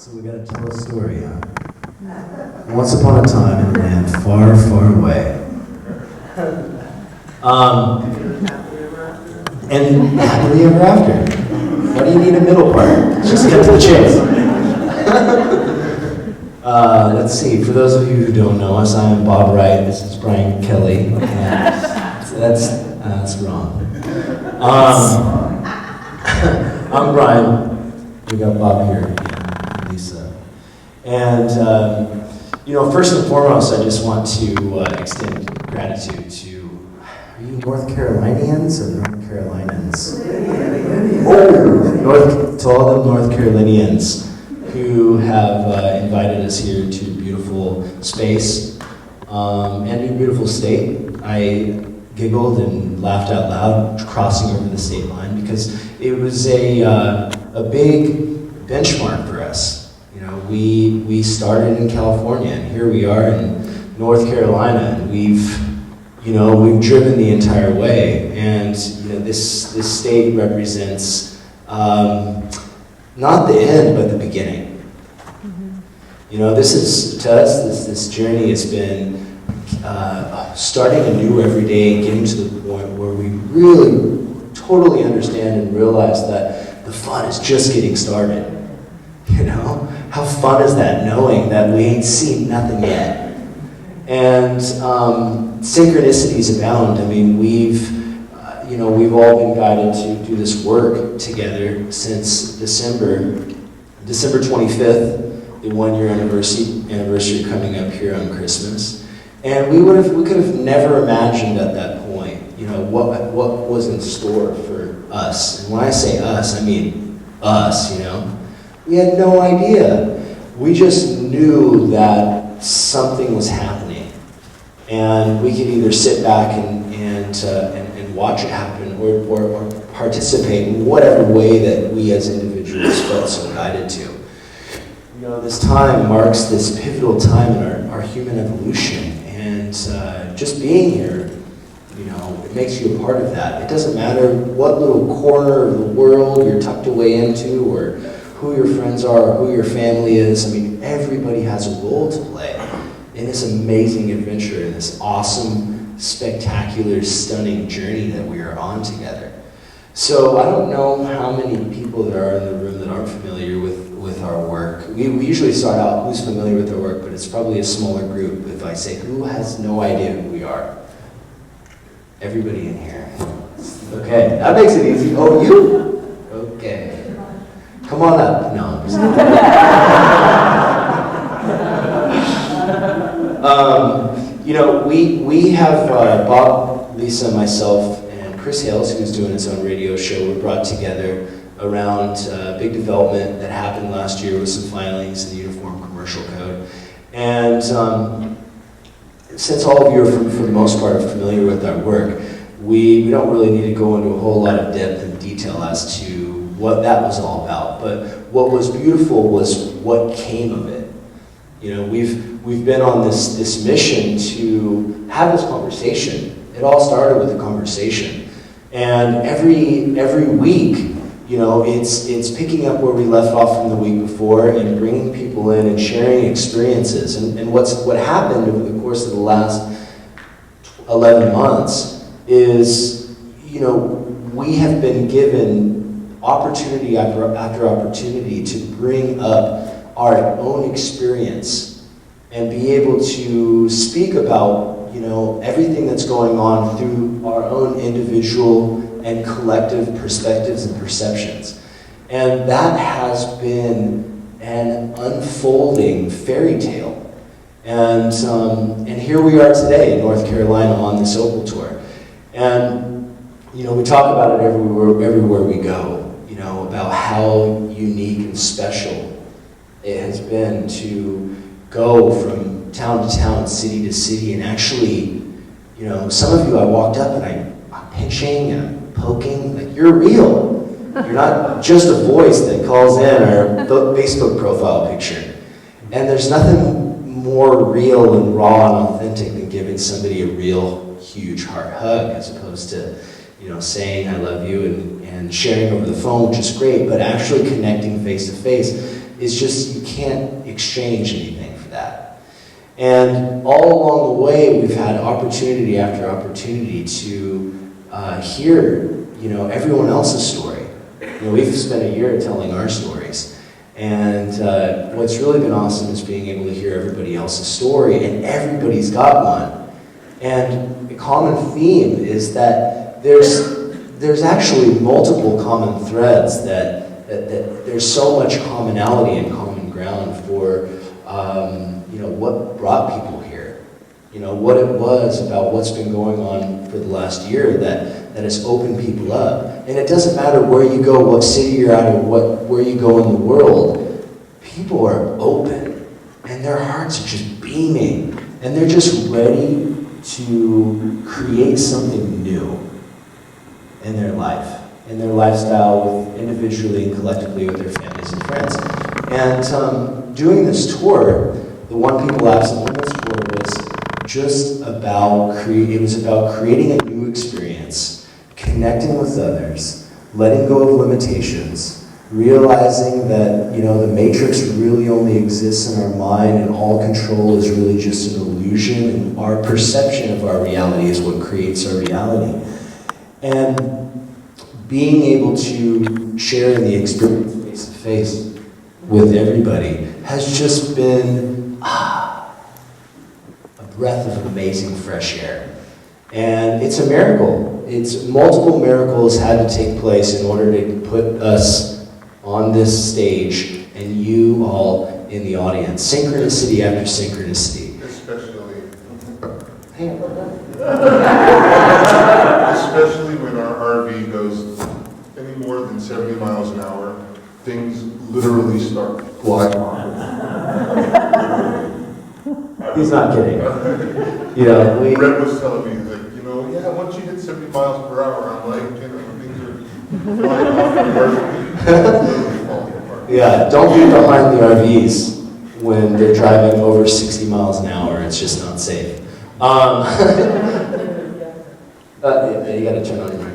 So we gotta tell a story, huh? Once upon a time in a land far, far away. And happily ever after. Why do you need a middle part? Just get to the chase. Let's see, for those of you who don't know us, I'm Bob Wright, this is Brian Kelly. And so that's wrong. I'm Brian, we got Bob here, and Lisa. And, first and foremost, I just want to extend gratitude to, are you North Carolinians or North Carolinians? To all the North Carolinians who have invited us here to a beautiful space and a beautiful state. I giggled and laughed out loud crossing over the state line because it was a big benchmark for us. You know, we started in California and here we are in North Carolina, and we've driven the entire way. And this state represents not the end, but the beginning. This is, to us, this journey has been starting anew every day and getting to the point where we really totally understand and realize that the fun is just getting started. How fun is that, knowing that we ain't seen nothing yet? And synchronicities abound. I mean, we've all been guided to do this work together since December 25th, the 1-year anniversary coming up here on Christmas. And we could have never imagined at that point, what was in store for us. And when I say us, I mean us, We had no idea. We just knew that something was happening. And we could either sit back and watch it happen or participate in whatever way that we as individuals felt so guided to. This time marks this pivotal time in our human evolution, and just being here, it makes you a part of that. It doesn't matter what little corner of the world you're tucked away into, or who your friends are, or who your family is. I mean, everybody has a role to play in this amazing adventure, in this awesome, spectacular, stunning journey that we are on together. So I don't know how many people there are in the room that aren't familiar with our work. We usually start out who's familiar with our work, but it's probably a smaller group if I say who has no idea who we are. Everybody in here. Okay, that makes it easy. Oh, you? Okay. Come on up. No, I'm just kidding. We have Bob, Lisa, myself, and Chris Hales, who's doing his own radio show, were brought together around a big development that happened last year with some filings in the Uniform Commercial Code. And since all of you are, for the most part, are familiar with our work, we don't really need to go into a whole lot of depth and detail as to what that was all about. But what was beautiful was what came of it. We've been on this mission to have this conversation. It all started with a conversation. And every week, it's picking up where we left off from the week before and bringing people in and sharing experiences. And what happened over the course of the last 11 months is, we have been given opportunity after opportunity to bring up our own experience and be able to speak about, everything that's going on through our own individual and collective perspectives and perceptions. And that has been an unfolding fairy tale. And here we are today in North Carolina on this Opal tour. And, we talk about it everywhere we go, about how unique and special it has been to go from town to town, city to city, and actually, some of you I walked up and I'm pinching and I'm poking, like, you're real. You're not just a voice that calls in or Facebook profile picture. And there's nothing more real and raw and authentic than giving somebody a real huge heart hug, as opposed to, saying I love you and sharing over the phone, which is great, but actually connecting face to face is just, you can't exchange anything for that. And all along the way, we've had opportunity after opportunity to hear, everyone else's story. We've spent a year telling our stories. And what's really been awesome is being able to hear everybody else's story, and everybody's got one. And the common theme is that there's actually multiple common threads, that there's so much commonality and common ground for what brought people here. What it was about what's been going on for the last year that has opened people up. And it doesn't matter where you go, what city you're at, or where you go in the world, people are open, and their hearts are just beaming, and they're just ready to create something new in their life, in their lifestyle, individually and collectively with their families and friends. And doing this tour, the One People Absent Limits tour, was just about creating a new experience, connecting with others, letting go of limitations, realizing that the matrix really only exists in our mind, and all control is really just an illusion, and our perception of our reality is what creates our reality. And being able to share in the experience face to face with everybody has just been a breath of amazing fresh air. And it's a miracle. It's multiple miracles had to take place in order to put us on this stage and you all in the audience. Synchronicity after synchronicity. Especially when our RV goes any more than 70 miles an hour, things literally start flying off. He's not kidding. Red was telling me that, once you hit 70 miles per hour, I'm like, things are flying off the apart. Yeah, don't be behind the RVs when they're driving over 60 miles an hour. It's just not safe. You got to turn on your mic.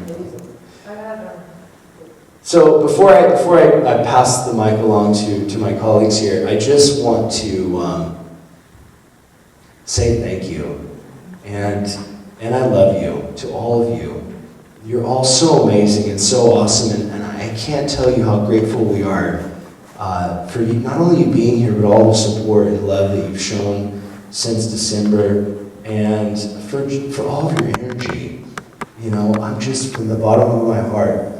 So before I pass the mic along to my colleagues here, I just want to say thank you, and I love you, to all of you. You're all so amazing and so awesome, and I can't tell you how grateful we are for you, not only you being here, but all the support and love that you've shown since December, and for all of your energy. I'm just, from the bottom of my heart,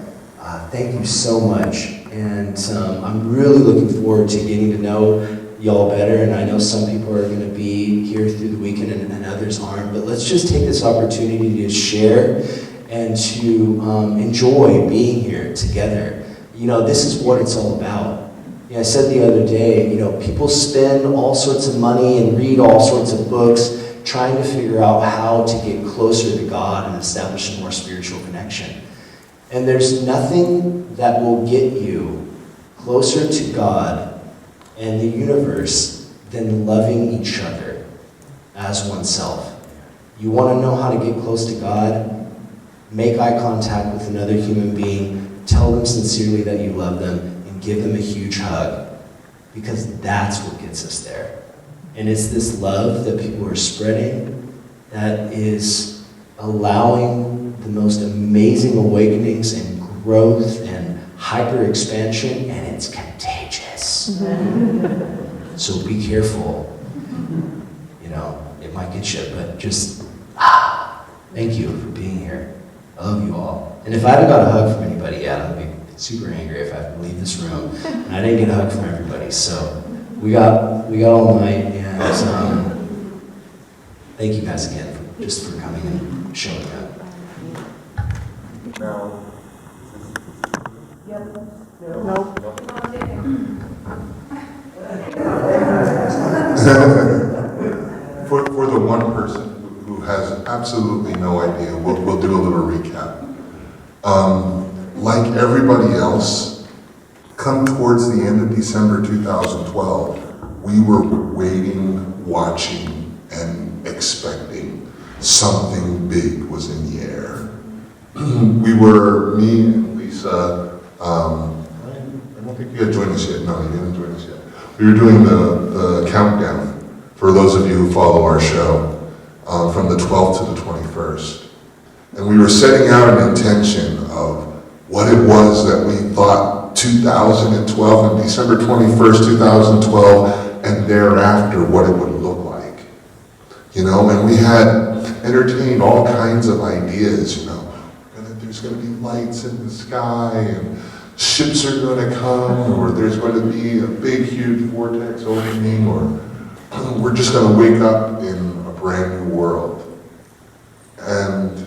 thank you so much. And I'm really looking forward to getting to know y'all better. And I know some people are going to be here through the weekend and others aren't. But let's just take this opportunity to share and to enjoy being here together. This is what it's all about. I said the other day, people spend all sorts of money and read all sorts of books trying to figure out how to get closer to God and establish a more spiritual connection. And there's nothing that will get you closer to God and the universe than loving each other as oneself. You want to know how to get close to God? Make eye contact with another human being, tell them sincerely that you love them, and give them a huge hug, because that's what gets us there. And it's this love that people are spreading that is allowing the most amazing awakenings and growth and hyper expansion, and it's contagious. So be careful. It might get you, but just thank you for being here. I love you all. And if I haven't got a hug from anybody yet, I'll be super angry if I have to leave this room and I didn't get a hug from everybody. So we got all night, and thank you guys again for coming and showing up. Now, for the one person who has absolutely no idea, we'll do a little recap. Like everybody else, come towards the end of December 2012, we were waiting, watching, and expecting something big was in the air. Me and Lisa, I don't think you had joined us yet. No, you didn't join us yet. we were doing the countdown for those of you who follow our show from the 12th to the 21st. And we were setting out an intention of what it was that we thought 2012 and December 21st, 2012 and thereafter what it would look like. You know, and we had entertained all kinds of ideas, you know. There's going to be lights in the sky, and ships are going to come, or there's going to be a big, huge vortex opening, or we're just going to wake up in a brand new world. And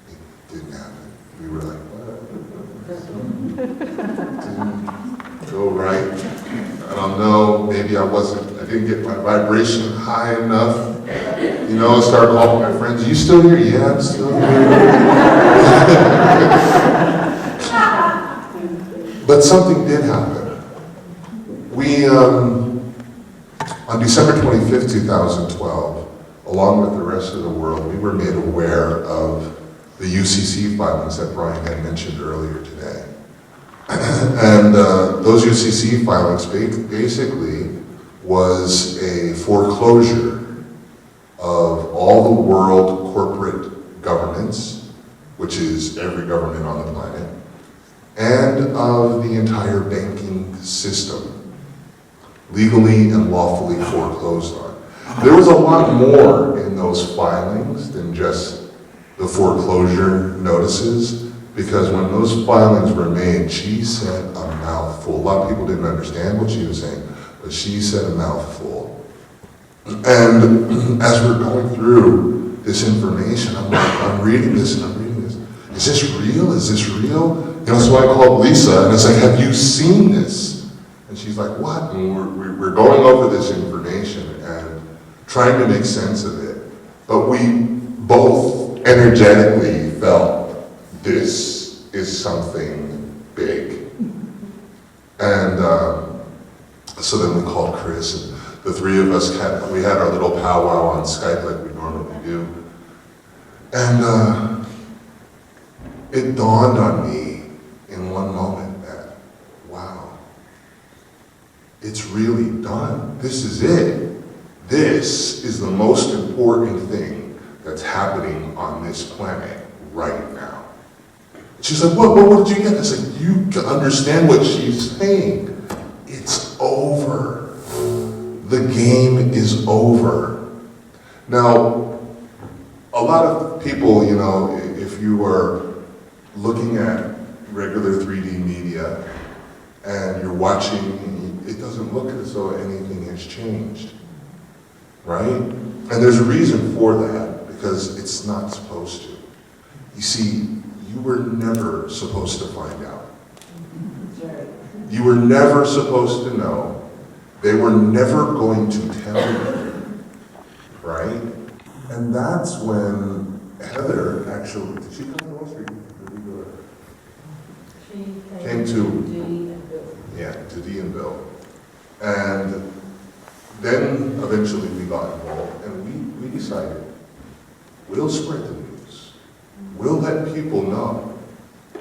it didn't happen. We were like, what? Didn't go right. I don't know, maybe I didn't get my vibration high enough. You know, I started calling my friends, you still here? Yeah, I'm still here. But something did happen. We, on December 25th, 2012, along with the rest of the world, we were made aware of the UCC filings that Brian had mentioned earlier today. And those UCC filings basically was a foreclosure of all the world corporate governance, which is every government on the planet, and of the entire banking system, legally and lawfully foreclosed on. There was a lot more in those filings than just the foreclosure notices, because when those filings were made, she said a mouthful. A lot of people didn't understand what she was saying, but she said a mouthful. And as we're going through this information, I'm reading this and I'm reading this. Is this real? Is this real? You know, so I called Lisa and it's like, have you seen this? And she's like, what? And we're going over this information and trying to make sense of it. But we both energetically felt this is something big. And so then we called Chris, and the three of us we had our little powwow on Skype like we normally do. And it dawned on me in one moment that, wow, it's really done. This is it. This is the most important thing that's happening on this planet right now. She's like, what did you get? I said, you understand what she's saying. It's over. The game is over. Now, a lot of people, you know, if you are looking at regular 3D media and you're watching, it doesn't look as though anything has changed, right? And there's a reason for that, because it's not supposed to. You see, you were never supposed to find out. You were never supposed to know. They were never going to tell you, right? And that's when Heather actually, did she come to us or did we go to? She came to Dee and Bill. Yeah, to Dee and Bill. And then eventually we got involved and we decided, we'll spread the news. We'll let people know.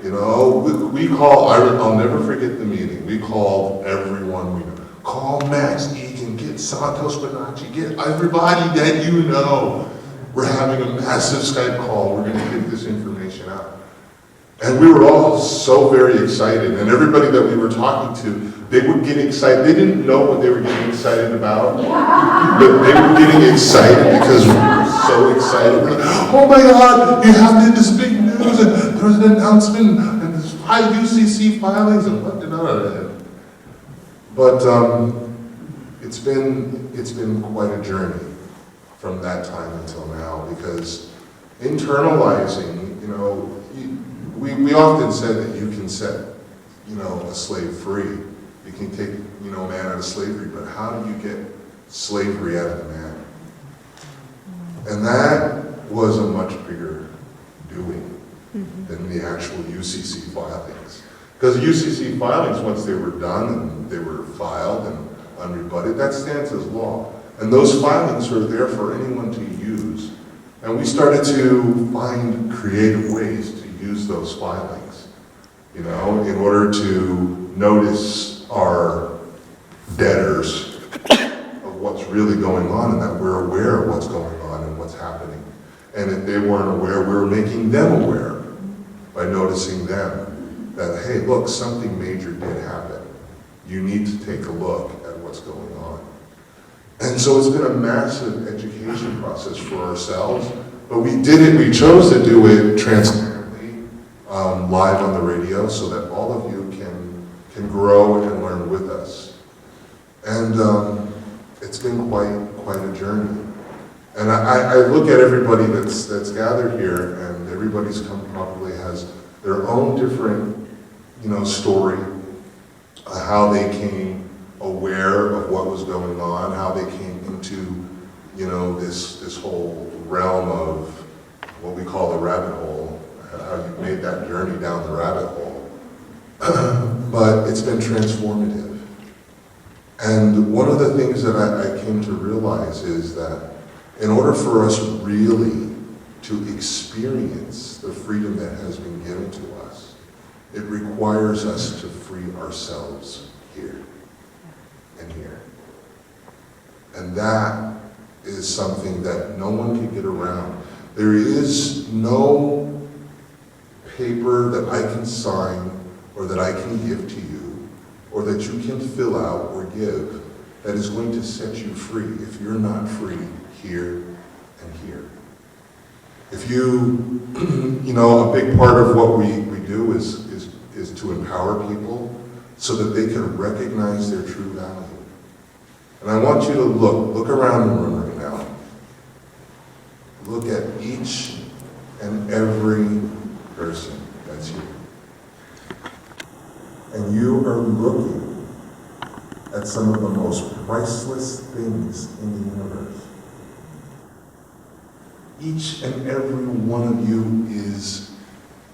You know, we call, I'll never forget the meeting. We called everyone we know. Call Max Egan, get Santos Bonacci, get everybody that you know. We're having a massive Skype call. We're going to get this information out. And we were all so very excited. And everybody that we were talking to, they would get excited. They didn't know what they were getting excited about, but they were getting excited because we were so excited. We're like, oh my God, you have this big news, and there was an announcement, and there's 5 UCC filings, and what, But it's been quite a journey from that time until now, because internalizing, you know, we often said that you can set, you know, a slave free. You can take, you know, man out of slavery, but how do you get slavery out of the man? And that was a much bigger doing than the actual UCC filings. Because the UCC filings, once they were done and they were filed and unrebutted, that stands as law. And those filings are there for anyone to use. And we started to find creative ways to use those filings, you know, in order to notice our debtors of what's really going on, and that we're aware of what's going on and what's happening. And if they weren't aware, we were making them aware by noticing them that, hey, look, something major did happen. You need to take a look at what's going on. And so it's been a massive education process for ourselves, but we chose to do it transparently, live on the radio, so that all of you can grow and learn with us. And it's been quite a journey. And I look at everybody that's gathered here, and everybody's probably has their own different, story, how they came aware of what was going on, how they came into, this whole realm of what we call the rabbit hole, how you made that journey down the rabbit hole. But it's been transformative. And one of the things that I came to realize is that in order for us really to experience the freedom that has been given to us, it requires us to free ourselves here and here. And that is something that no one can get around. There is no paper that I can sign or that I can give to you or that you can fill out or give that is going to set you free if you're not free here and here. If you, a big part of what we do is to empower people so that they can recognize their true value. And I want you to look around the room right now. Look at each and every person that's here. And you are looking at some of the most priceless things in the universe. Each and every one of you is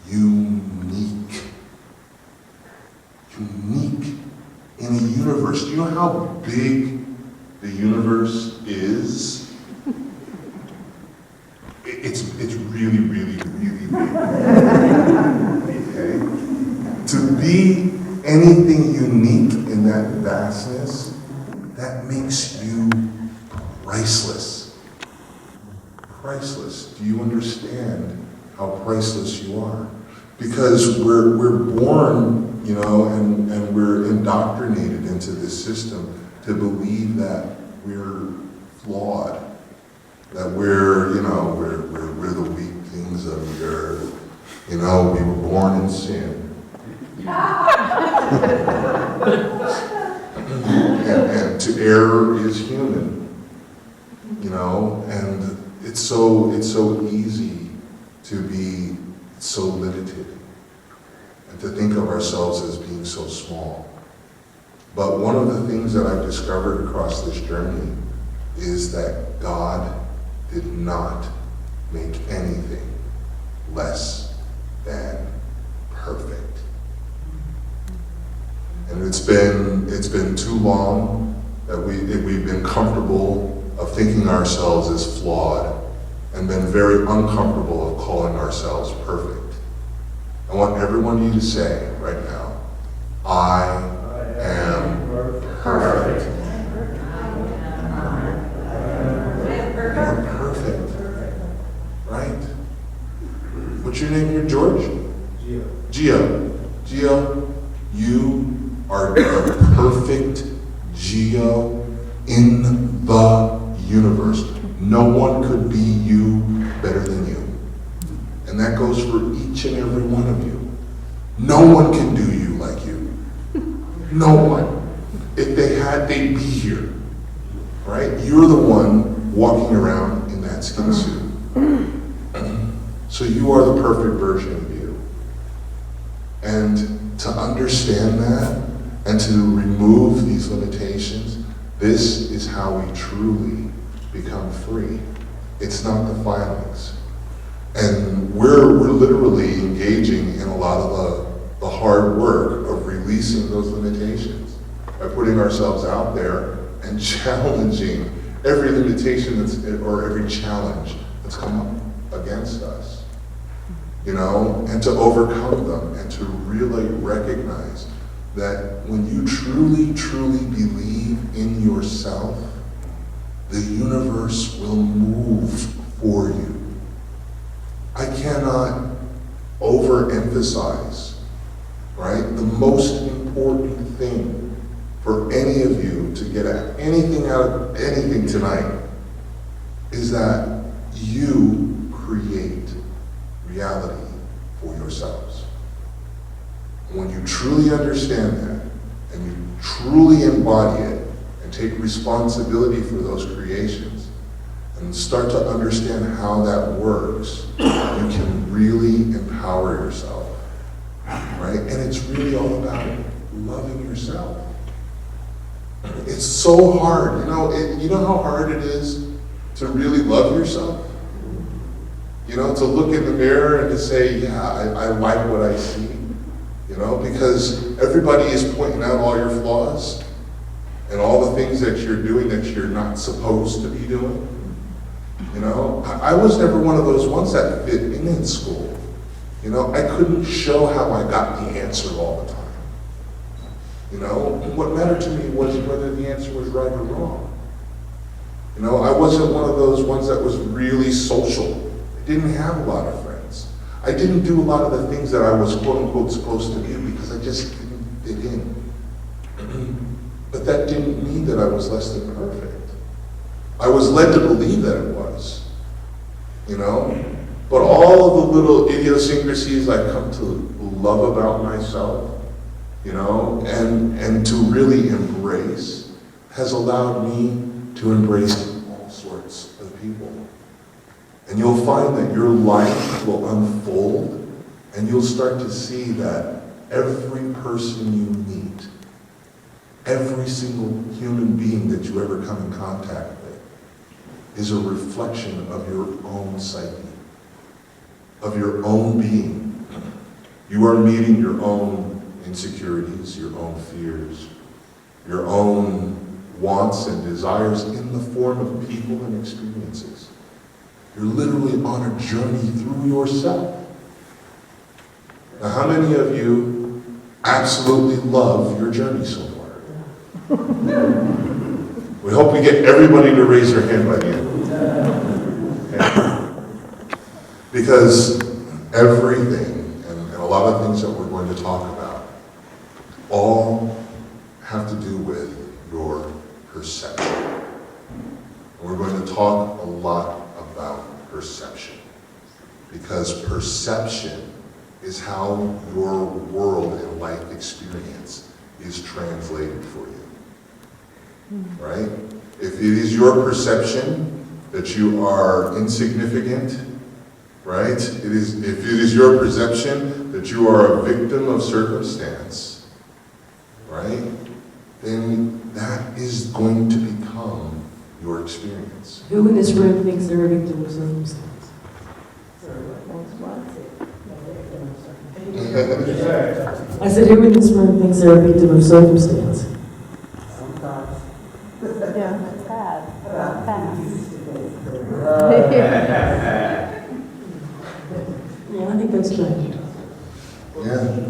unique. Unique in a universe. Do you know how big the universe is? It's really, really, really big. Okay? To be anything unique in that vastness, that makes you priceless. Priceless. Do you understand how priceless you are? Because we're born, and we're indoctrinated into this system to believe that we're flawed, that we're the weak things of the earth. We were born in sin. and to err is human, and it's so easy to be so limited and to think of ourselves as being so small. But one of the things that I've discovered across this journey is that God did not make anything less than perfect. And it's been too long that we've been comfortable of thinking ourselves as flawed and been very uncomfortable of calling ourselves perfect. I want everyone you to say right now, I am perfect. You're perfect. Right? What's your name here, George? Gio, you are the perfect Gio in the universe. No one could be you better than you. And that goes for each and every one of you. No one can do you like you. No one. If they had, they'd be here. Right? You're the one walking around in that skin suit. So you are the perfect version of you. And to understand that and to remove these limitations, this is how we truly become free. It's not the filings. And we're literally engaging in a lot of the hard work of releasing those limitations by putting ourselves out there and challenging every limitation or every challenge that's come up against us, and to overcome them and to really recognize that when you truly, truly believe in yourself, the universe will move for you. I cannot overemphasize, right? The most important thing for any of you to get anything out of anything tonight is that you create reality for yourselves. When you truly understand that, and you truly embody it, and take responsibility for those creations, and start to understand how that works, you can really empower yourself, right? And it's really all about loving yourself. It's so hard, you know how hard it is to really love yourself? To look in the mirror and to say, yeah, I like what I see, because everybody is pointing out all your flaws and all the things that you're doing that you're not supposed to be doing. I was never one of those ones that fit in school. I couldn't show how I got the answer all the time. What mattered to me was whether the answer was right or wrong. I wasn't one of those ones that was really social. I didn't have a lot of friends. I didn't do a lot of the things that I was quote unquote supposed to do because I just didn't fit in. But that didn't mean that I was less than perfect. I was led to believe that it was. But all of the little idiosyncrasies I've come to love about myself, and to really embrace, has allowed me to embrace all sorts of people. And you'll find that your life will unfold, and you'll start to see that every person you meet, every single human being that you ever come in contact with, is a reflection of your own psyche, of your own being. You are meeting your own insecurities, your own fears, your own wants and desires in the form of people and experiences. You're literally on a journey through yourself. Now, how many of you absolutely love your journey so far? We hope we get everybody to raise their hand by the end. Okay. Because everything, and a lot of things that we're going to talk about, all have to do with your perception. And we're going to talk a lot about perception. Because perception is how your world and life experience is translated for you. Right? If it is your perception that you are insignificant, right? If it is your perception that you are a victim of circumstance, right? Then that is going to become your experience. Who in this room thinks they're a victim of circumstance? I said, who in this room thinks they're a victim of circumstance? Sometimes. Yeah, it's bad. Yeah, I think that's changed. Yeah.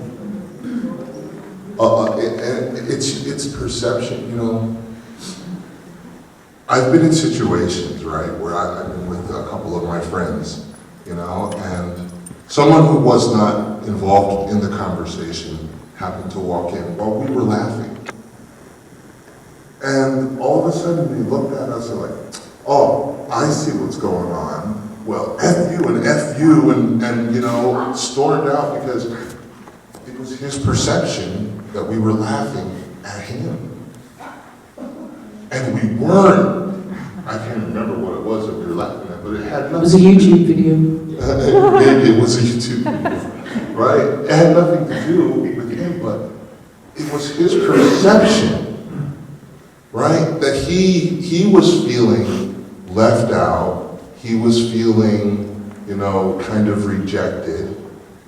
It's perception, I've been in situations, right, where I've been with a couple of my friends, and someone who was not involved in the conversation happened to walk in while we were laughing. And all of a sudden they looked at us and like, oh, I see what's going on. Well, F you and F you and stormed out because it was his perception that we were laughing at him. And we weren't. I can't remember what it was that we were laughing at, but it had nothing. It was a YouTube video. Maybe it was a YouTube video, right? It had nothing to do with him, but it was his perception, right? That he was feeling left out. He was feeling, kind of rejected.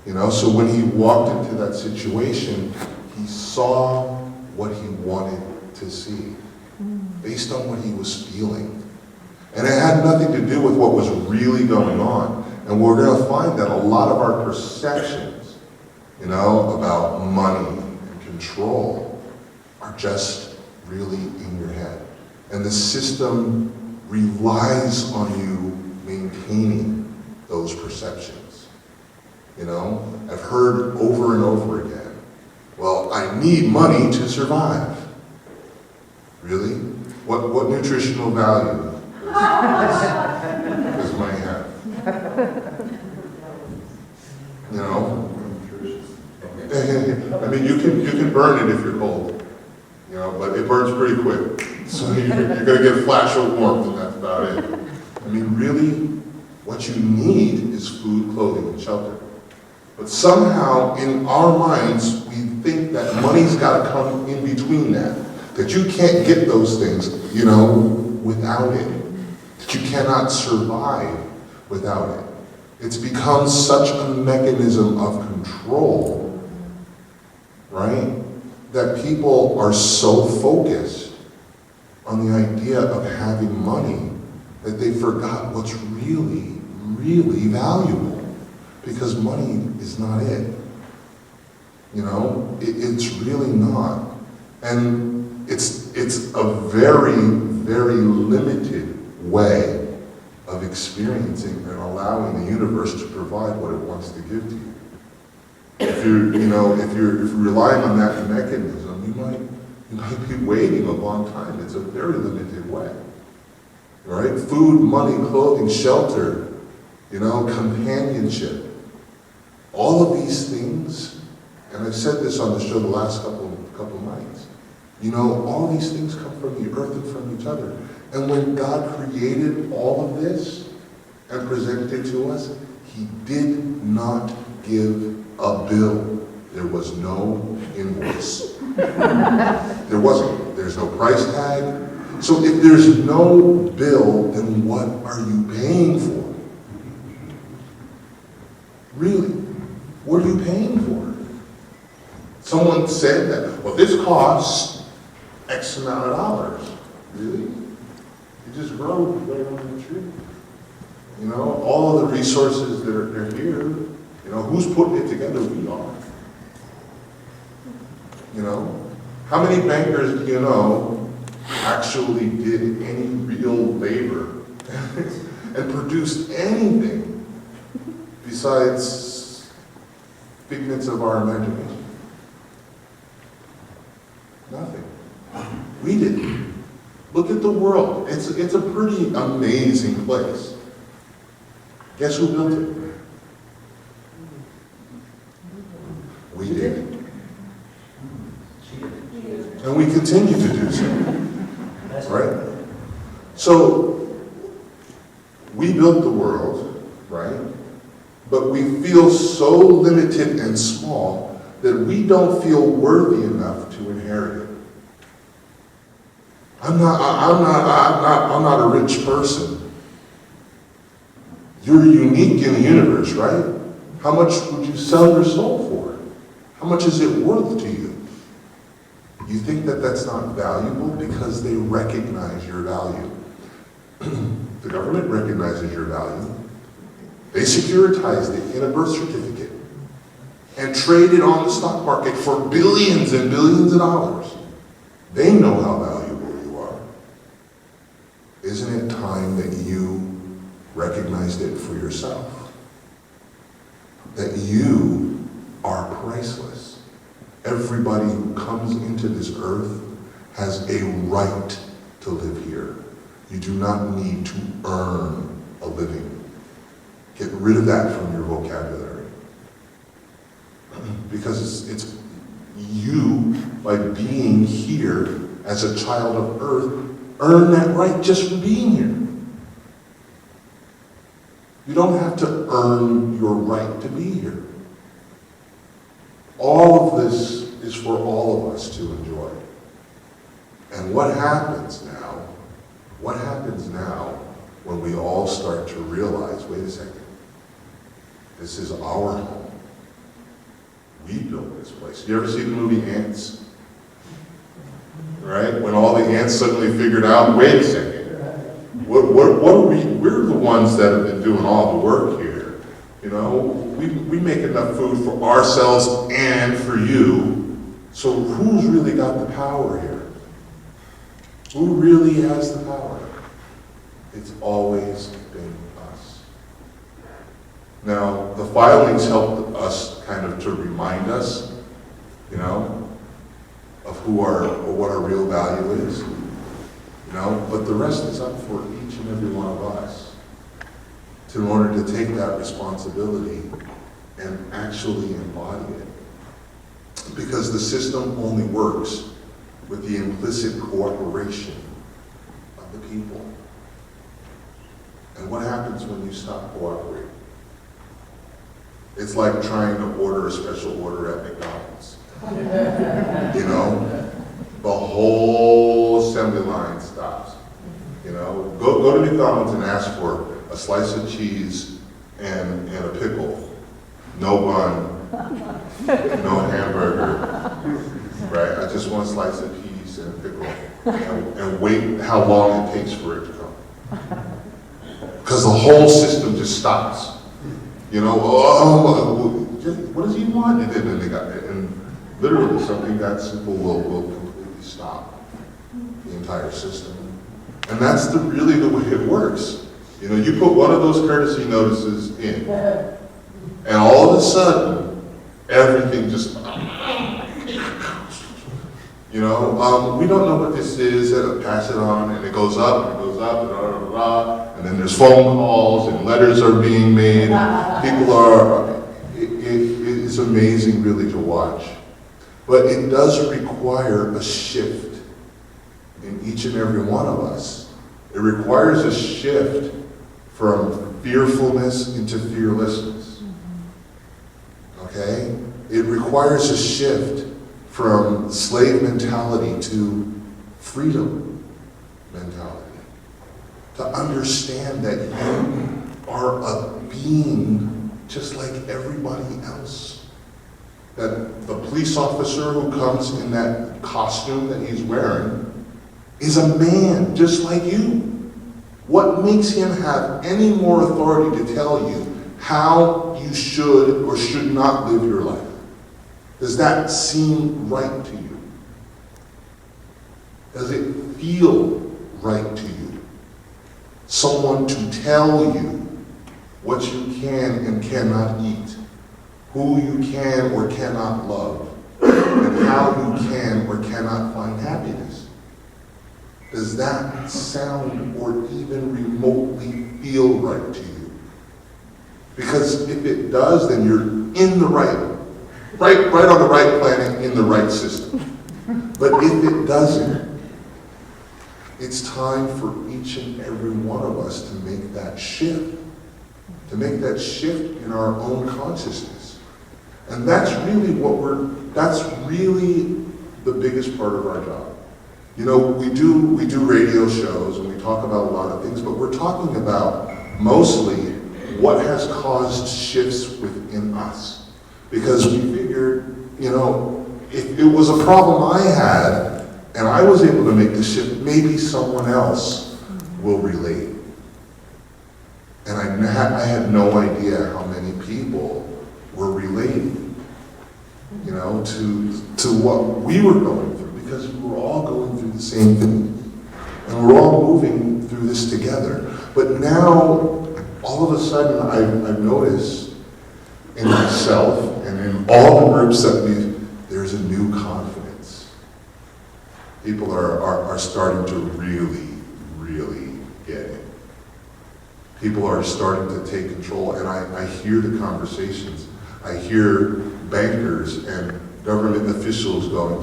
So when he walked into that situation, he saw what he wanted to see based on what he was feeling. And it had nothing to do with what was really going on. And we're going to find that a lot of our perceptions, about money and control are just really in your head. And the system relies on you maintaining those perceptions. You know, I've heard over and over again, well, I need money to survive. Really? What nutritional value does money have? You know? I mean, you can burn it if you're cold, you know, but it burns pretty quick. So you're going to get a flash of warmth, and that's about it. I mean, really, what you need is food, clothing, and shelter. But somehow, in our minds, we think that money's got to come in between that you can't get those things, you know, without it, that you cannot survive without it. It's become such a mechanism of control, right, that people are so focused on the idea of having money that they forgot what's really, really valuable. Because money is not it. You know, it's really not. And it's a very, very limited way of experiencing and allowing the universe to provide what it wants to give to you. If you're relying on that mechanism, you might be waiting a long time. It's a very limited way. Right? Food, money, clothing, shelter, you know, companionship. All of these things, and I've said this on the show the last couple nights, you know, all these things come from the earth and from each other. And when God created all of this and presented it to us, He did not give a bill. There was no invoice. There wasn't. There's no price tag. So if there's no bill, then what are you paying for? Really? What are you paying for? Someone said that, well, this costs X amount of dollars. Really? You just grow right on the tree. You know, all of the resources that are here, you know, who's putting it together? We are. You know? How many bankers do you know actually did any real labor and produced anything besides figments of our imagination? Nothing. We didn't. Look at the world. It's a pretty amazing place. Guess who built it? We did. And we continue to do so. Right? So, we built the world, right? But we feel so limited and small that we don't feel worthy enough to inherit it. I'm not a rich person. You're unique in the universe, right? How much would you sell your soul for? How much is it worth to you? You think that that's not valuable because they recognize your value. The government recognizes your value. They securitized it in a birth certificate and traded on the stock market for billions and billions of dollars. They know how valuable you are. Isn't it time that you recognized it for yourself? That you are priceless. Everybody who comes into this earth has a right to live here. You do not need to earn a living. Get rid of that from your vocabulary. Because it's you, by being here as a child of earth, earn that right just for being here. You don't have to earn your right to be here. All of this is for all of us to enjoy. And what happens now when we all start to realize, wait a second, this is our home. We built this place. You ever see the movie Ants? Right? When all the ants suddenly figured out, wait a second, what are we're the ones that have been doing all the work here. You know, we make enough food for ourselves and for you. So who's really got the power here? Who really has the power? It's always been us. Now, the filings helped us kind of to remind us, you know, of or what our real value is, you know, but the rest is up for each and every one of us in order to take that responsibility and actually embody it. Because the system only works with the implicit cooperation of the people. And what happens when you stop cooperating? It's like trying to order a special order at McDonald's. You know, the whole assembly line stops. You know, go to McDonald's and ask for a slice of cheese and a pickle. No bun, no hamburger, right? I just want a slice of cheese and a pickle, and wait how long it takes for it to come. Because the whole system just stops. You know, what does he want? And then they got it. And literally something that simple will completely stop the entire system. And that's really the way it works. You know, you put one of those courtesy notices in, and all of a sudden, everything just, you know, we don't know what this is, and pass it on, and it goes up, and it goes up, and blah, blah, blah, and then there's phone calls, and letters are being made, people are, it's amazing really to watch. But it does require a shift in each and every one of us. It requires a shift from fearfulness into fearlessness. Okay? It requires a shift from slave mentality to freedom mentality. To understand that you are a being just like everybody else. That the police officer who comes in that costume that he's wearing is a man just like you. What makes him have any more authority to tell you how you should or should not live your life? Does that seem right to you? Does it feel right to you? Someone to tell you what you can and cannot eat, who you can or cannot love, and how you can or cannot find happiness. Does that sound or even remotely feel right to you? Because if it does, then you're in the right on the right planet, in the right system. But if it doesn't, it's time for each and every one of us to make that shift. To make that shift in our own consciousness. And that's really that's really the biggest part of our job. You know, we do radio shows and we talk about a lot of things, but we're talking about mostly what has caused shifts within us. Because we figured, you know, if it was a problem I had and I was able to make the shift, maybe someone else will relate. And I had no idea how many people were relating, you know, to what we were going through, because we were all going through the same thing. And we're all moving through this together. But now, all of a sudden, I've noticed in myself and in all the groups that there's a new confidence. People are starting to really, really get it. People are starting to take control, and I hear the conversations. I hear bankers and government officials going,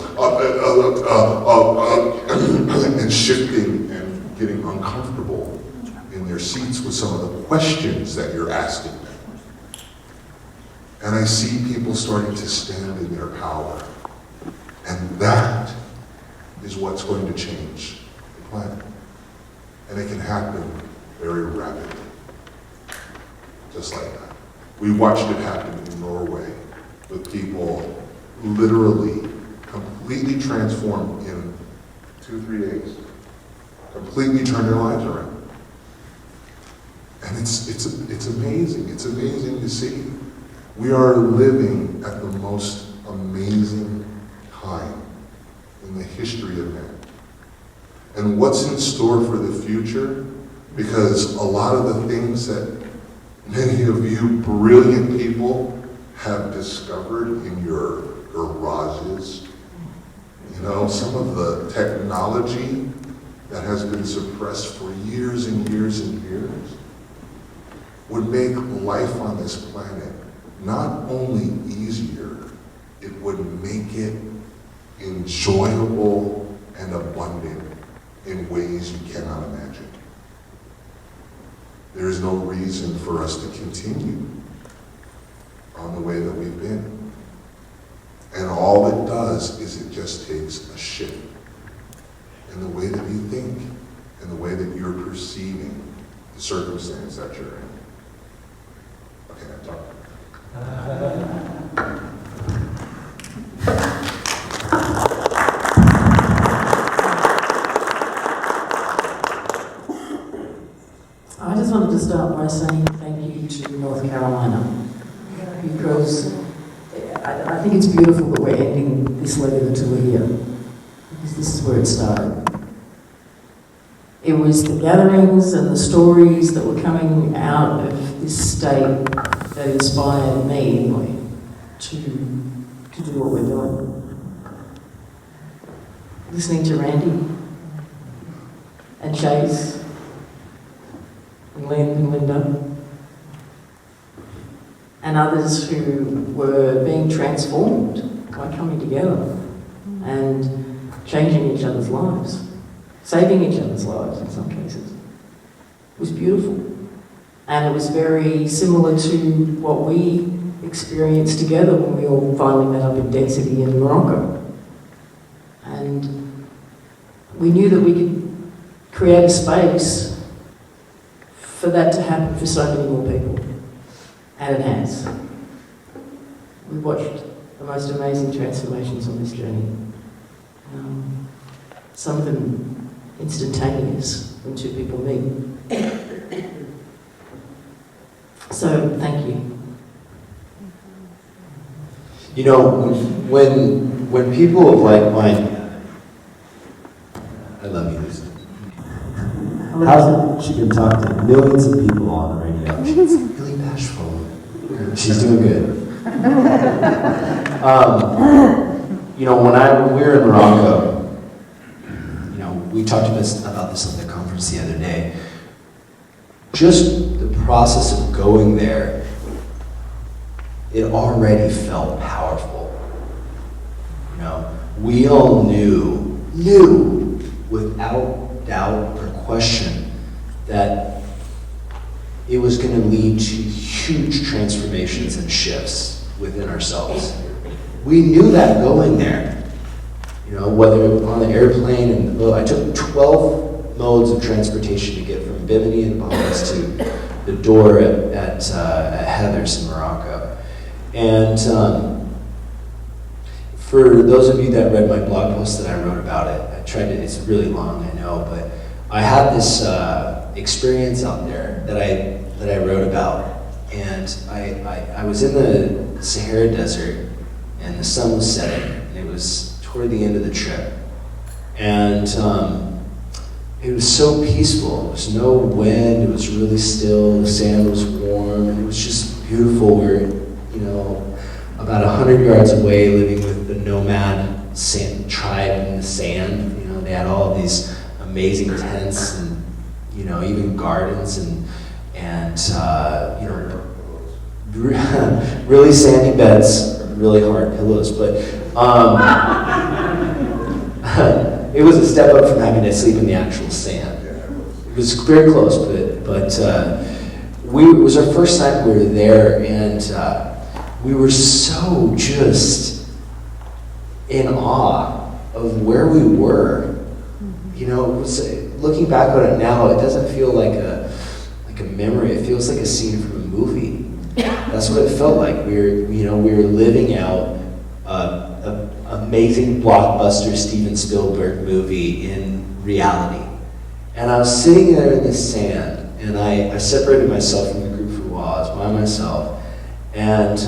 and shifting and getting uncomfortable in their seats with some of the questions that you're asking them. And I see people starting to stand in their power. And that is what's going to change the planet. And it can happen very rapidly. Just like that. We watched it happen in Norway with people literally completely transformed in 2-3 days. Completely turned their lives around. And it's amazing. It's amazing to see. We are living at the most amazing time the history of man. And what's in store for the future? Because a lot of the things that many of you brilliant people have discovered in your garages, you know, some of the technology that has been suppressed for years and years and years would make life on this planet not only easier, it would make it enjoyable and abundant in ways you cannot imagine. There is no reason for us to continue on the way that we've been. And all it does is it just takes a shift in the way that you think, in the way that you're perceiving the circumstance that you're in. Okay, I'm talking. I just wanted to start by saying thank you to North Carolina, because I think it's beautiful that we're ending this leg of the tour here, because this is where it started. It was the gatherings and the stories that were coming out of this state that inspired me, anyway, to do what we're doing. Listening to Randy and Chase and Lynn and Linda and others who were being transformed by coming together and changing each other's lives, saving each other's lives in some cases. It was beautiful. And it was very similar to what we experienced together when we all finally met up in Density in Morocco. And we knew that we could create a space for that to happen for so many more people. And it has. We watched the most amazing transformations on this journey. Some of them instantaneous when two people meet. So, thank you. You know, when people of like mind, I love you, Lisa. How's it? She can talk to millions of people on the radio. She's really bashful. She's doing good. You know, when we were in Morocco, you know, we talked about this at the conference the other day. Just the process of going there, it already felt powerful. You know, we all knew without doubt or question that it was going to lead to huge transformations and shifts within ourselves. We knew that going there. You know, whether on the airplane, and I took 12 modes of transportation to get from Bimini in Bahamas to the door at Heather's in Morocco. And for those of you that read my blog post that I wrote about it, it's really long, I know, but I had this experience out there that I wrote about. And I was in the Sahara Desert, and the sun was setting, and it was toward the end of the trip. And it was so peaceful. There was no wind, it was really still, the sand was warm, and it was just beautiful. We were, you know, about 100 yards away, living with the nomad tribe in the sand. You know, they had all of these amazing tents and, you know, even gardens and you know, really sandy beds, really hard pillows, but it was a step up from having to sleep in the actual sand. It was very close, but it was our first night we were there, and we were so just in awe of where we were. You know, looking back on it now, it doesn't feel like a memory. It feels like a scene from a movie. That's what it felt like. We were living out an amazing blockbuster Steven Spielberg movie in reality. And I was sitting there in the sand, and I separated myself from the group for a while. I was by myself, and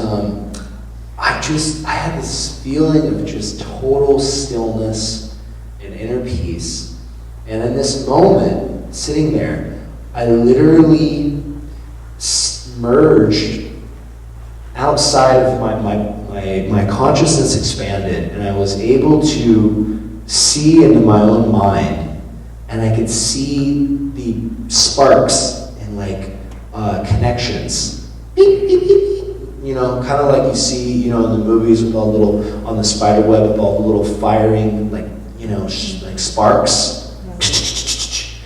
I had this feeling of just total stillness and inner peace. And in this moment, sitting there, I literally merged outside of my consciousness expanded, and I was able to see into my own mind, and I could see the sparks and like connections. Beep, beep, beep, beep. You know, kind of like you see, you know, in the movies with all the little, on the spider web with all the little firing, like, you know, like sparks.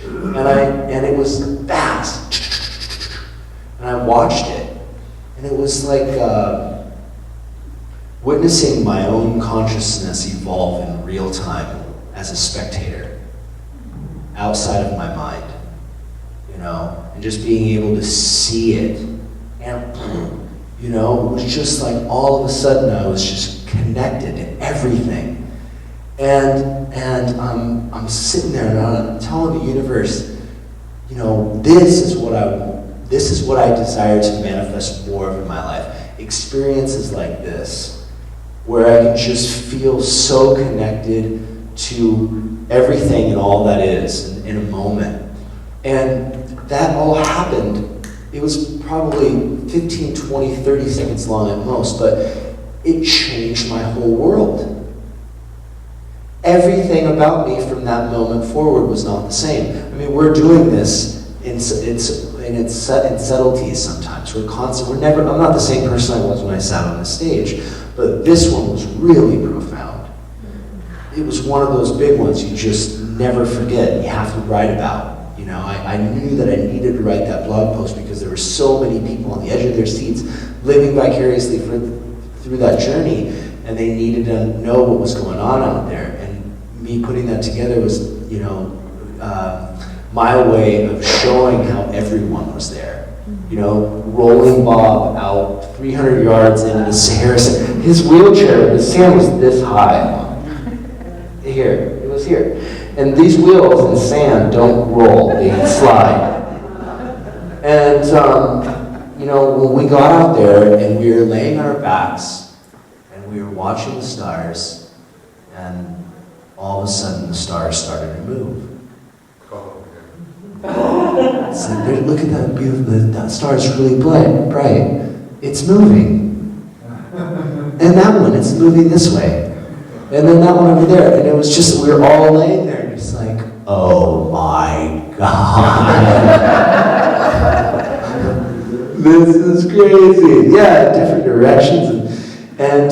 And it was fast. And I watched it. And it was like witnessing my own consciousness evolve in real time as a spectator, outside of my mind, you know, and just being able to see it. And, you know, it was just like all of a sudden I was just connected to everything. And I'm sitting there and I'm telling the universe, you know, this is what I desire to manifest more of in my life. Experiences like this, where I can just feel so connected to everything and all that is in a moment. And that all happened. It was probably 15, 20, 30 seconds long at most, but it changed my whole world. Everything about me from that moment forward was not the same. I mean, we're doing this in subtleties sometimes. We're never, I'm not the same person I was when I sat on the stage, but this one was really profound. It was one of those big ones you just never forget and you have to write about. You know, I knew that I needed to write that blog post because there were so many people on the edge of their seats living vicariously through that journey, and they needed to know what was going on out there. And me putting that together was, you know, my way of showing how everyone was there. You know, rolling Bob out 300 yards into the Sahara. His wheelchair, the sand was this high. Here, it was here. And these wheels in sand don't roll, they slide. And, you know, when we got out there and we were laying on our backs and we were watching the stars, and all of a sudden the stars started to move. It's like, look at that beautiful, that star is really bright. It's moving. And that one, it's moving this way. And then that one over there. And it was just, we were all laying there and just like, oh my God. This is crazy. Yeah, different directions. And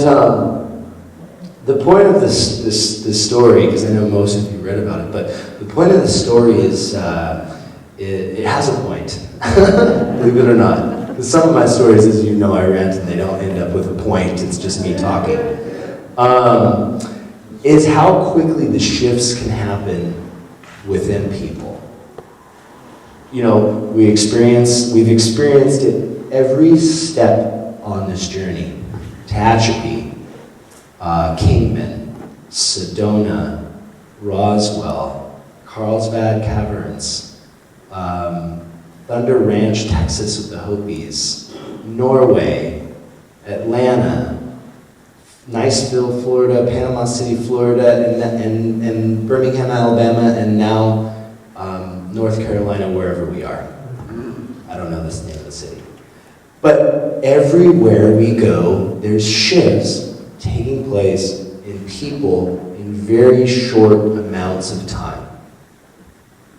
the point of this story, because I know most of you read about it, but the point of the story is, it has a point, believe it or not. Because some of my stories, as you know, I rant and they don't end up with a point, it's just me talking. Is how quickly the shifts can happen within people. You know, we've experienced it every step on this journey. Tehachapi, Kingman, Sedona, Roswell, Carlsbad Caverns, Thunder Ranch, Texas with the Hopis, Norway, Atlanta, Niceville, Florida, Panama City, Florida, and Birmingham, Alabama, and now North Carolina, wherever we are. I don't know the name of the city. But everywhere we go, there's shifts taking place in people in very short amounts of time.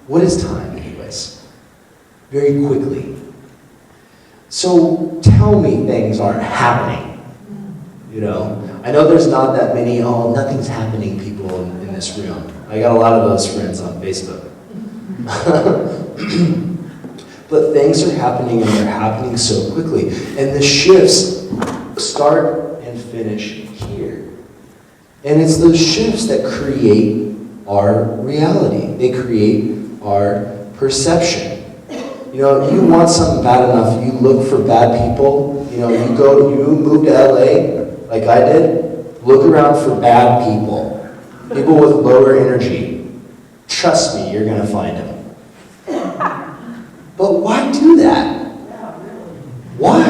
What is time, anyways? Very quickly. So tell me things aren't happening. You know, I know there's not that many, oh, nothing's happening people in this room. I got a lot of those friends on Facebook. But things are happening and they're happening so quickly. And the shifts start and finish here. And it's those shifts that create our reality. They create our perception. You know, you want something bad enough, you look for bad people. You know, you move to LA, like I did, look around for bad people. People with lower energy. Trust me, you're gonna find them. But why do that? Why?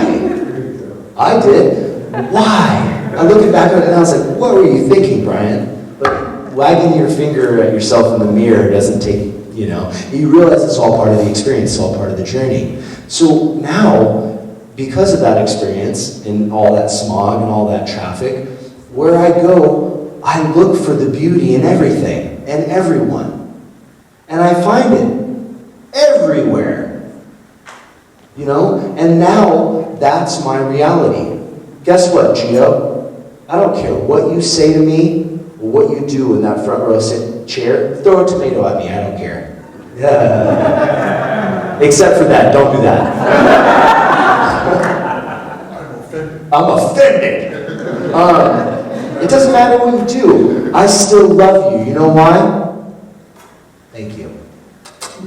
I did. Why? I look back on it and I was like, what were you thinking, Brian? But wagging your finger at yourself in the mirror doesn't take, you realize it's all part of the experience, it's all part of the journey. So now, because of that experience and all that smog and all that traffic, where I go, I look for the beauty in everything and everyone. And I find it everywhere. And now that's my reality. Guess what, Gio? I don't care what you say to me or what you do in that front row chair. Throw a tomato at me, I don't care. Except for that, don't do that. I'm offended. It doesn't matter what you do. I still love you. You know why? Thank you.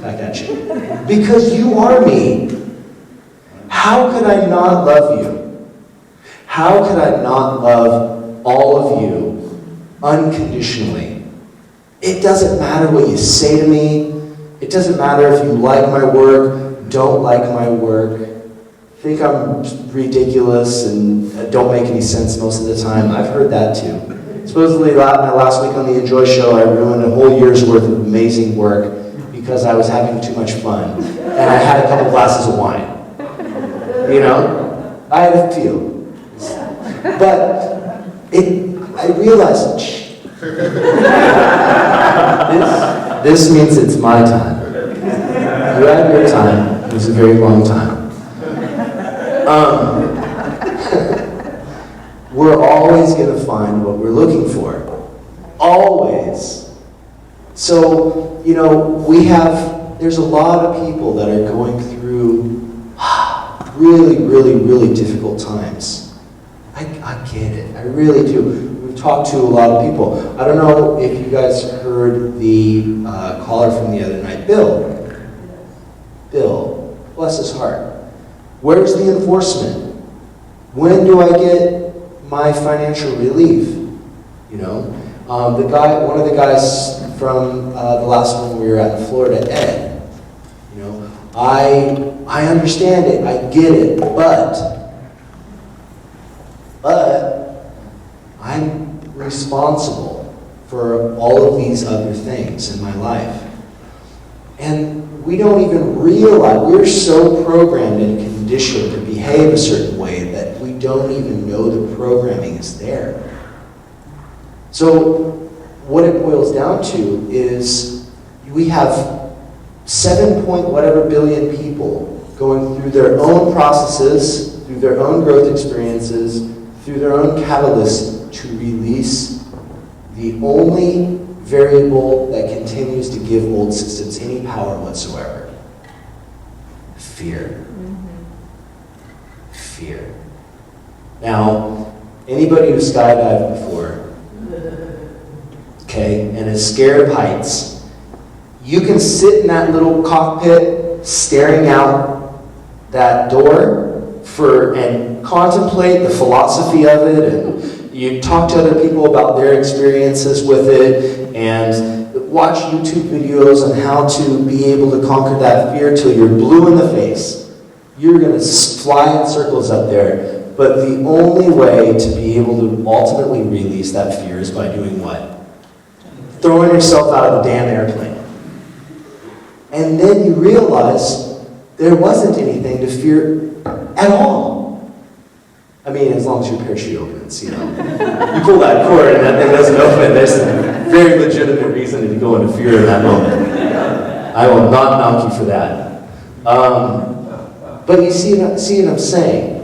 Back at you. Because you are me. How could I not love you? How could I not love all of you unconditionally? It doesn't matter what you say to me. It doesn't matter if you like my work, don't like my work, think I'm ridiculous and don't make any sense most of the time. I've heard that too. Supposedly my last week on the Enjoy show, I ruined a whole year's worth of amazing work because I was having too much fun. And I had a couple glasses of wine. I had a few. But I realized, this means it's my time. You had your time. It was a very long time. We're always going to find what we're looking for. Always. So, there's a lot of people that are going through really, really, really difficult times. I get it. I really do. We've talked to a lot of people. I don't know if you guys heard the caller from the other night, Bill. Bill, bless his heart. Where's the enforcement? When do I get my financial relief? One of the guys from the last one we were at in Florida, Ed. I understand it. I get it, but I'm responsible for all of these other things in my life. And we don't even realize, we're so programmed and conditioned to behave a certain way that we don't even know the programming is there. So what it boils down to is we have 7 point whatever billion people going through their own processes, through their own growth experiences, through their own catalysts to release the only variable that continues to give old systems any power whatsoever. Fear. Fear. Now, anybody who's skydived before, okay, and is scared of heights, you can sit in that little cockpit staring out that door and contemplate the philosophy of it, and you talk to other people about their experiences with it, and watch YouTube videos on how to be able to conquer that fear till you're blue in the face. You're going to fly in circles up there, but the only way to be able to ultimately release that fear is by doing what? Throwing yourself out of the damn airplane. And then you realize there wasn't anything to fear at all. I mean, as long as your parachute opens, you pull that cord and that thing doesn't open, there's a very legitimate reason to go into fear in that moment. I will not knock you for that. But you see what I'm saying?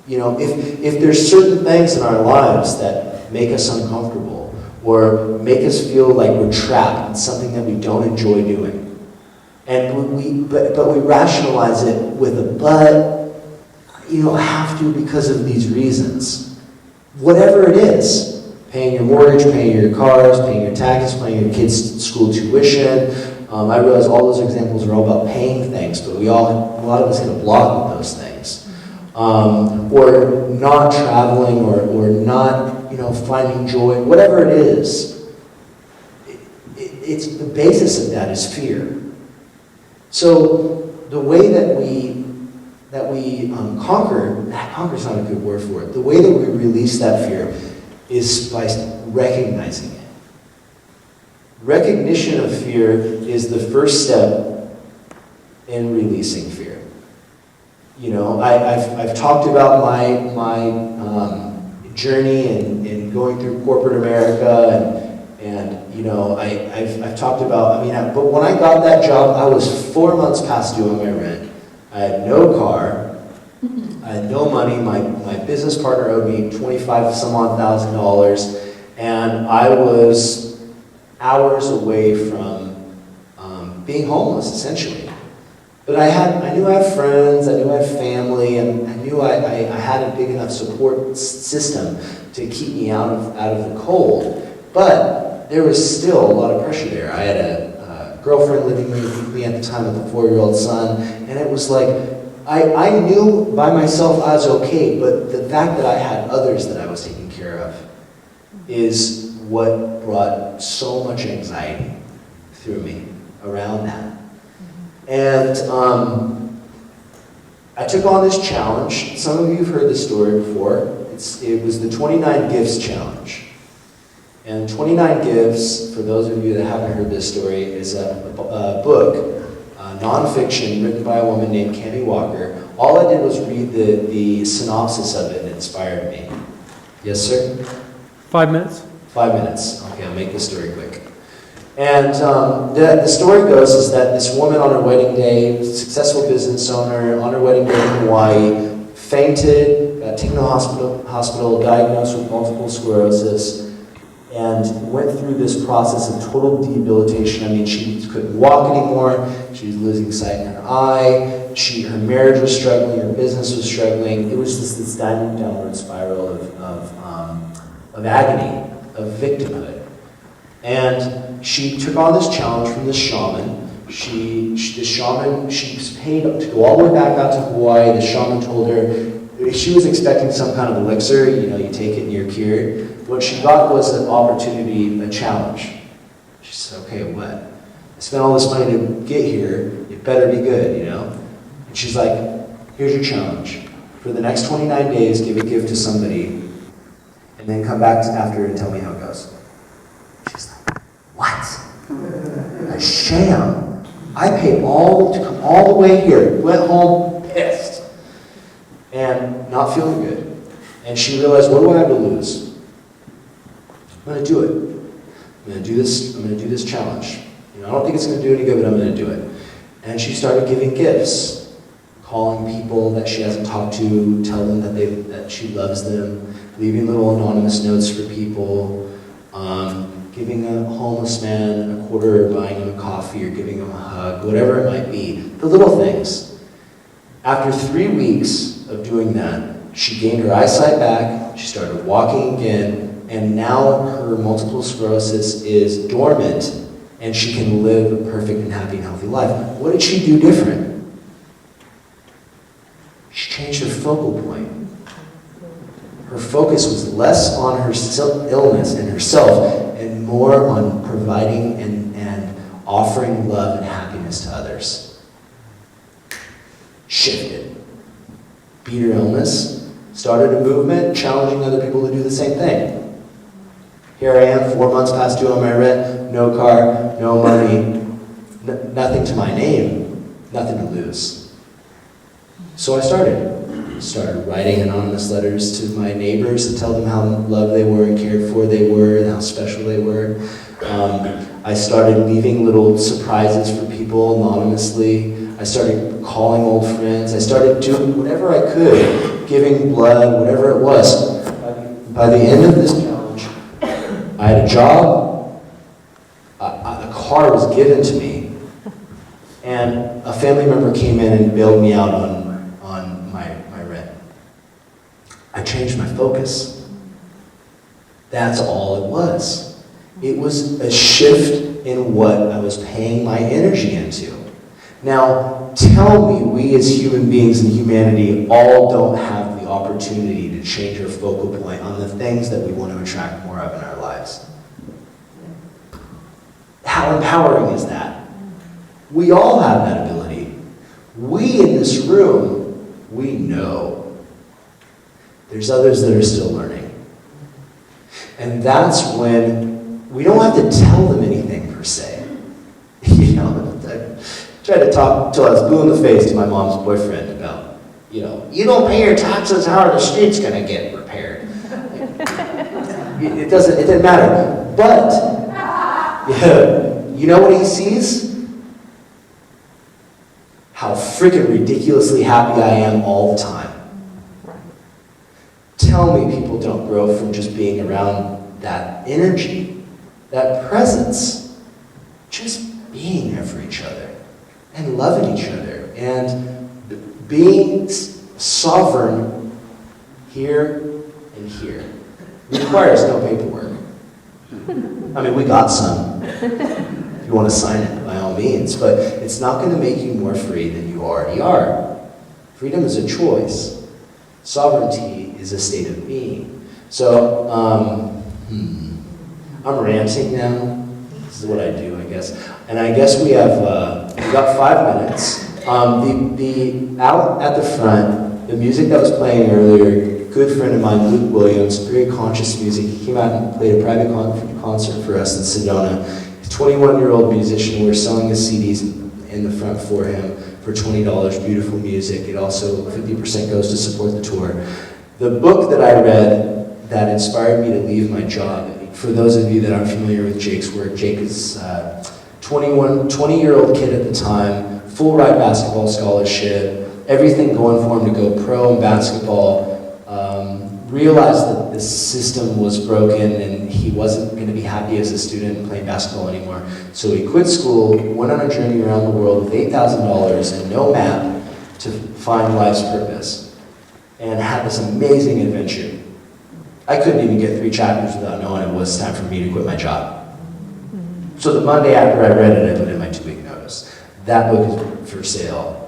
If there's certain things in our lives that make us uncomfortable or make us feel like we're trapped in something that we don't enjoy doing, and we rationalize it with a but, have to because of these reasons. Whatever it is, paying your mortgage, paying your cars, paying your taxes, paying your kids' school tuition. I realize all those examples are all about paying things, but a lot of us hit a block with those things. Or not traveling, or not, finding joy, whatever it is. It's the basis of that is fear. So the way that we conquer's not a good word for it. The way that we release that fear is by recognizing it. Recognition of fear is the first step in releasing fear. You know, I've talked about my journey in going through corporate America, and you know, I've talked about, but when I got that job, I was 4 months past due on my rent. I had no car, I had no money, my business partner owed me $25,000, and I was hours away from being homeless, essentially. But I knew I had friends, I knew I had family, and I knew I had a big enough support system to keep me out of the cold. But there was still a lot of pressure there. I had a girlfriend living with me at the time with a 4-year-old son, and it was like, I knew by myself I was okay, but the fact that I had others that I was taking care of is what brought so much anxiety through me around that. And I took on this challenge. Some of you have heard this story before. It was the 29 Gifts Challenge. And 29 Gifts, for those of you that haven't heard this story, is a book, nonfiction, written by a woman named Cami Walker. All I did was read the synopsis of it, and it inspired me. Yes, sir? 5 minutes. 5 minutes. Okay, I'll make this story quick. And the story goes is that this woman on her wedding day, successful business owner, on her wedding day in Hawaii, fainted, got taken to the hospital, diagnosed with multiple sclerosis, and went through this process of total debilitation. I mean, she couldn't walk anymore, she was losing sight in her eye, her marriage was struggling, her business was struggling. It was just this downward spiral of agony, of victimhood. And she took on this challenge from this shaman. She was paid to go all the way back out to Hawaii. The shaman told her she was expecting some kind of elixir, you know, you take it and you're cured. What she got was an opportunity, a challenge. She said, okay, what? I spent all this money to get here, it better be good, you know? And she's like, here's your challenge. For the next 29 days, give a gift to somebody, and then come back after and tell me how it goes. She's like, what? A sham. I paid to come all the way here, went home pissed, and not feeling good. And she realized, what do I have to lose? I'm going to do it. I'm going to do this challenge. You know, I don't think it's going to do any good, but I'm going to do it. And she started giving gifts, calling people that she hasn't talked to, tell them that she loves them, leaving little anonymous notes for people, giving a homeless man a quarter, or buying him a coffee, or giving him a hug, whatever it might be. The little things. After 3 weeks of doing that, she gained her eyesight back, she started walking again, and now her multiple sclerosis is dormant, and she can live a perfect and happy and healthy life. What did she do different? She changed her focal point. Her focus was less on her illness and herself, and more on providing and offering love and happiness to others. Shifted. Beat her illness, started a movement challenging other people to do the same thing. Here I am, 4 months past due on my rent, no car, no money, nothing to my name, nothing to lose. So I started writing anonymous letters to my neighbors to tell them how loved they were and cared for they were and how special they were. I started leaving little surprises for people anonymously. I started calling old friends. I started doing whatever I could, giving blood, whatever it was. By the end of this challenge, I had a job, a car was given to me, and a family member came in and bailed me out on my rent. I changed my focus. That's all it was. It was a shift in what I was paying my energy into. Now, tell me we as human beings in humanity all don't have the opportunity to change our focal point on the things that we want to attract more of in our lives. How empowering is that? We all have that ability. We in this room, we know. There's others that are still learning. And that's when we don't have to tell them anything per ever say. You know, I tried to talk till I was blue in the face to my mom's boyfriend about, you don't pay your taxes, how are the streets gonna get repaired? It didn't matter. But, you know what he sees? How freaking ridiculously happy I am all the time. Tell me people don't grow from just being around that energy, that presence, just being there for each other and loving each other and being sovereign here and here. Requires no paperwork. I mean, we got some. If you want to sign it, by all means, but it's not going to make you more free than you already are. Freedom is a choice. Sovereignty is a state of being. So, I'm ranting now. This is what I do, I guess. And I guess we got 5 minutes. Out at the front, the music that was playing earlier, a good friend of mine, Luke Williams, very conscious music. He came out and played a private concert for us in Sedona. He's a 21-year-old musician. We're selling his CDs in the front for him for $20. Beautiful music. It also, 50% goes to support the tour. The book that I read that inspired me to leave my job, for those of you that aren't familiar with Jake's work, Jake is a 20-year-old kid at the time, full Wright basketball scholarship, everything going for him to go pro in basketball, realized that the system was broken and he wasn't going to be happy as a student playing basketball anymore. So he quit school, went on a journey around the world with $8,000 and no map to find life's purpose, and had this amazing adventure. I couldn't even get 3 chapters without knowing it was time for me to quit my job. So the Monday after I read it, I put in my 2-week notice. That book is for sale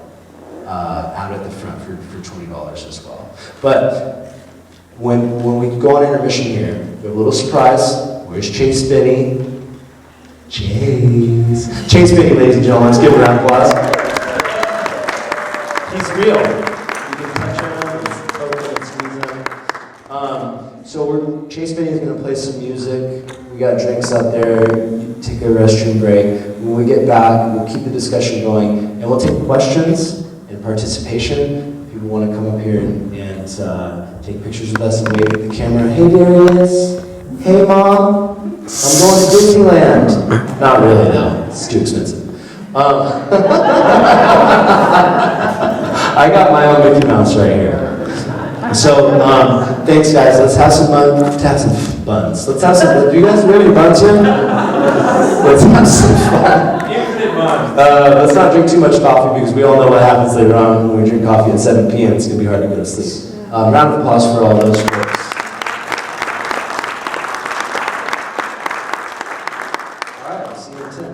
out at the front for $20 as well. But when we go on intermission here, we have a little surprise. Where's Chase Binney? Chase Binney, ladies and gentlemen. Let's give him a round of applause. He's real. You can touch him, it's totally squeeze him. So Chase Binney is going to play some music. We got drinks out there. You take a restroom break. When we get back, we'll keep the discussion going, and we'll take questions and participation. People want to come up here and take pictures with us and wave at the camera. Hey, Darius. Hey, Mom. I'm going to Disneyland. Not really, though. It's too expensive. I got my own Mickey Mouse right here. So, thanks, guys. Let's have some buns. Let's have some. Do you guys have any buns here? Let's have some fun. Let's not drink too much coffee because we all know what happens later on when we drink coffee at 7 p.m. It's going to be hard to go to sleep. Round of applause for all those folks. All right, I'll see you in 10.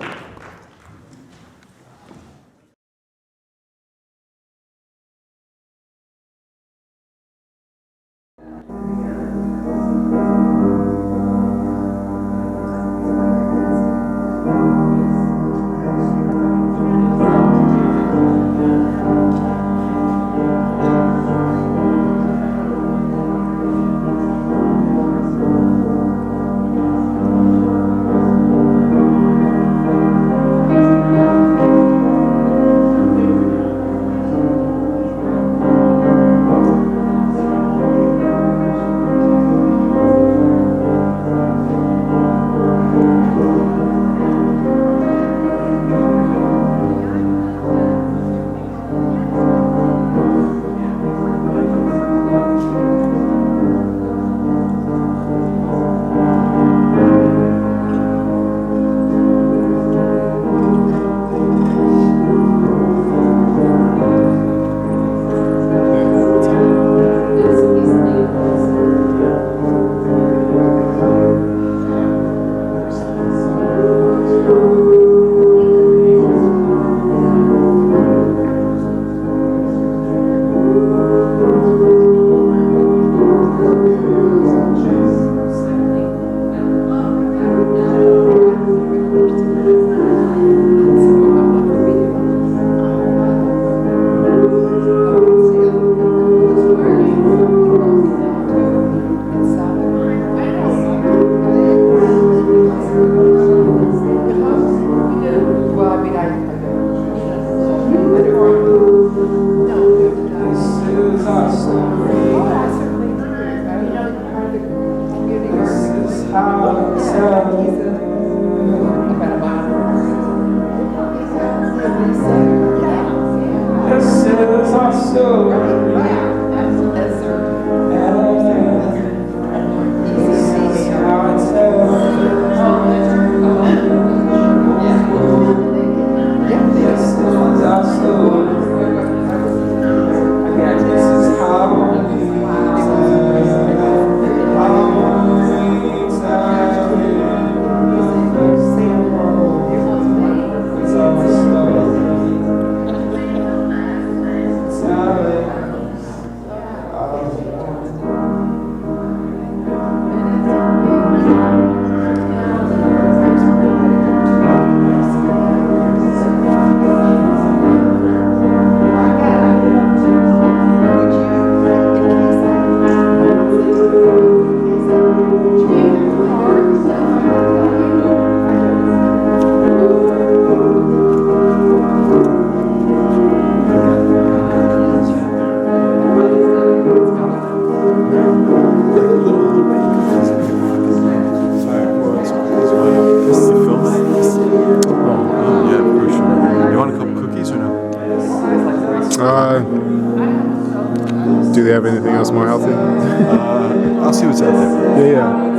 Do they have anything else more healthy? I'll see what's out there. Yeah, yeah.